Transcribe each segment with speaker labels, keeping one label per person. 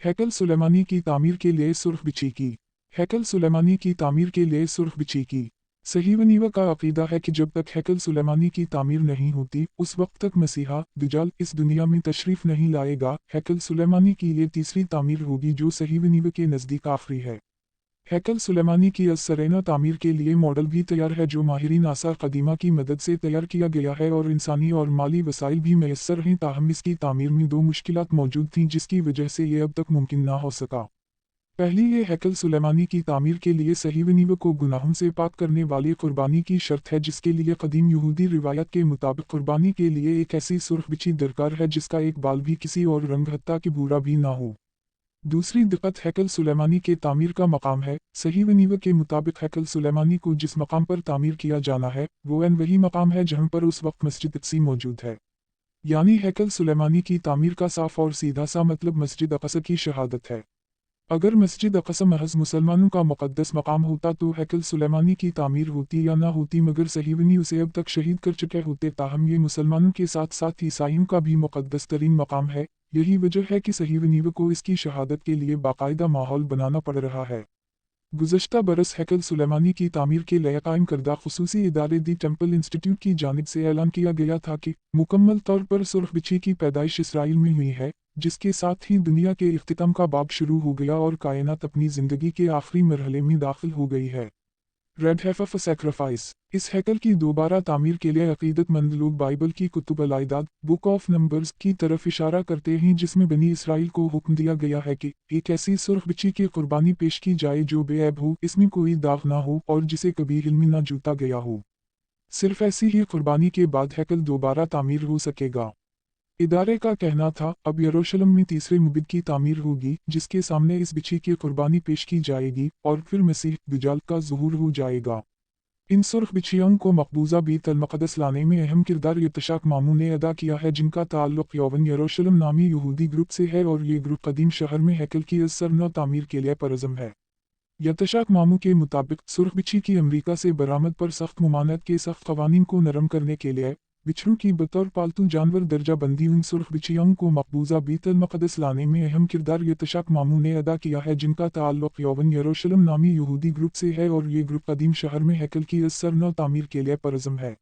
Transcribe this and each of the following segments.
Speaker 1: हैकल सुलेमानी की तामीर के लिए सुर्ख बिछी की। हैकल सुलेमानी की तामीर के लिए सुर्ख बिछी की। सही व नीवा का अकीदा है कि जब तक हैकल सुलेमानी की तामीर नहीं होती उस वक्त तक मसीहा दुजाल इस दुनिया में तशरीफ नहीं लाएगा। हैकल सुलेमानी की ये तीसरी तामीर होगी जो सही व नीवा के नज़दीक आखिरी है। हैकल सुलेमानी की असरैना तामीर के लिए मॉडल भी तैयार है जो माहिरीन आसार कदीमा की मदद से तैयार किया गया है और इंसानी और माली वसाइल भी मैसर हैं। ताहम इसकी तामीर में दो मुश्किलात मौजूद थीं जिसकी वजह से ये अब तक मुमकिन ना हो सका। पहली ये हैकल सुलेमानी की तामीर के लिए सही व नीवा को गुनाहों से पाक करने वाली कुर्बानी की शर्त है जिसके लिए कदीम यहूदी रिवायत के मुताबिक कुर्बानी के लिए एक ऐसी सुर्ख बिछी दरकार है जिसका एक बाल भी किसी और रंग हत्ता कि भूरा भी ना हो। दूसरी दिक्कत हैकल सुलेमानी के तामीर का मकाम है। सही व नीवा के मुताबिक हैकल सुलेमानी को जिस मकाम पर तामीर किया जाना है वो वही मकाम है जहाँ पर उस वक्त मस्जिद अक्सी मौजूद है। यानी हैकल सुलेमानी की तामीर का साफ और सीधा सा मतलब मस्जिद अक्सा की शहादत है। अगर मस्जिद अक्सा महज मुसलमानों का मुक़द्दस मकाम होता तो हैकल सुलेमानी की तामीर होती या ना होती, मगर सहीवनी उसे अब तक शहीद कर चुके होते। ताहम ये मुसलमानों के साथ साथ ईसाइयों का भी मुक़द्दस तरीन मकाम है। यही वजह है कि सहीवनी को इसकी शहादत के लिए बाकायदा माहौल बनाना पड़ रहा है। गुज़श्ता बरस हैकल सुलेमानी की तामीर के लिए कायम करदा खुसूसी इदारे दी टेम्पल इंस्टीट्यूट की जानिब से ऐलान किया गया था कि मुकम्मल तौर पर सुर्ख बिछी की पैदाइश इसराइल में हुई है, जिसके साथ ही दुनिया के इख्तिताम का बाब शुरू हो गया और कायनात अपनी ज़िंदगी के आखिरी मरहले में दाखिल हो गई है। Red heifer for sacrifice। इस हैकल की दोबारा तामीर के लिए अकीदतमंद लोग बाइबल की कुतुब अल-आइदाद बुक ऑफ नंबर्स की तरफ इशारा करते हैं जिसमें बनी इसराइल को हुक्म दिया गया है कि एक ऐसी सुर्ख बिछी की कुर्बानी पेश की जाए जो बेऐब हो, इसमें कोई दाग ना हो और जिसे कभी हिल में ना जूता गया हो। सिर्फ ऐसी ही कुर्बानी के बाद हैकल दोबारा तामीर हो सकेगा। इदारे का कहना था अब यरूशलेम में तीसरे मुबिद की तामीर होगी जिसके सामने इस बिछी की कुर्बानी पेश की जाएगी और फिर मसीह दुजाल का ज़ुहूर हो जाएगा। इन सुर्ख बिछियों को मकबूजा बीत अल-मक़दस लाने में अहम किरदार यतशाक मामू ने अदा किया है, जिनका ताल्लुक़ यौवन यरूशलेम नामी यहूदी ग्रुप से है और ये ग्रुप कदीम शहर में हैकल की असरना तामीर के लिए परज़म है। यतशाक मामू के मुताबिक सुर्ख बिछी की अमरीका से बरामद पर सख्त मुमानत के सख्त कवानीन को नरम करने के लिए बिच्छू की बतौर पालतू जानवर दर्जा बंदी उन सुर्ख बिछियों को मकबूजा बीत अल-मक़दस लाने में अहम किरदार यतशाक मामू ने अदा किया है, जिनका ताल्लुक़ यौवन यरूशलेम नामी यहूदी ग्रुप से है और ये ग्रुप कदीम शहर में हैकल की असरना तामीर के लिए परज़म है।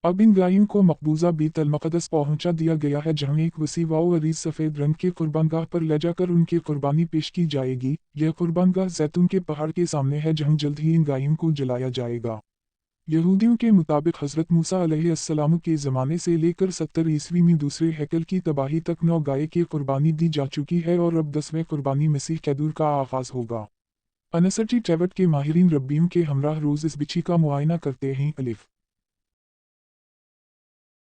Speaker 1: अब इन गायों को मकबूजा बीत अल-मक़दस पहुंचा दिया गया है जहां एक वसी व अरीज़ सफ़ेद रंग के कुर्बानगाह पर ले जाकर उनकी कुर्बानी पेश की जाएगी। यह कुर्बानगाह जैतून के पहाड़ के सामने है जहां जल्द ही इन गायों को जलाया जाएगा। यहूदियों के मुताबिक हज़रत मूसा अलैहिस्सलाम के ज़माने से लेकर 70 ईस्वी में दूसरे हैकल की तबाही तक 9 गाय की कुर्बानी दी जा चुकी है और अब 10वें कुर्बानी मसीह कैदूर का आगाज़ होगा। अनसटी ट्रेवट के माहिरीन रब्बियों के हमराह रोज़ इस बिछी का मुआयना करते हैं। अलिफ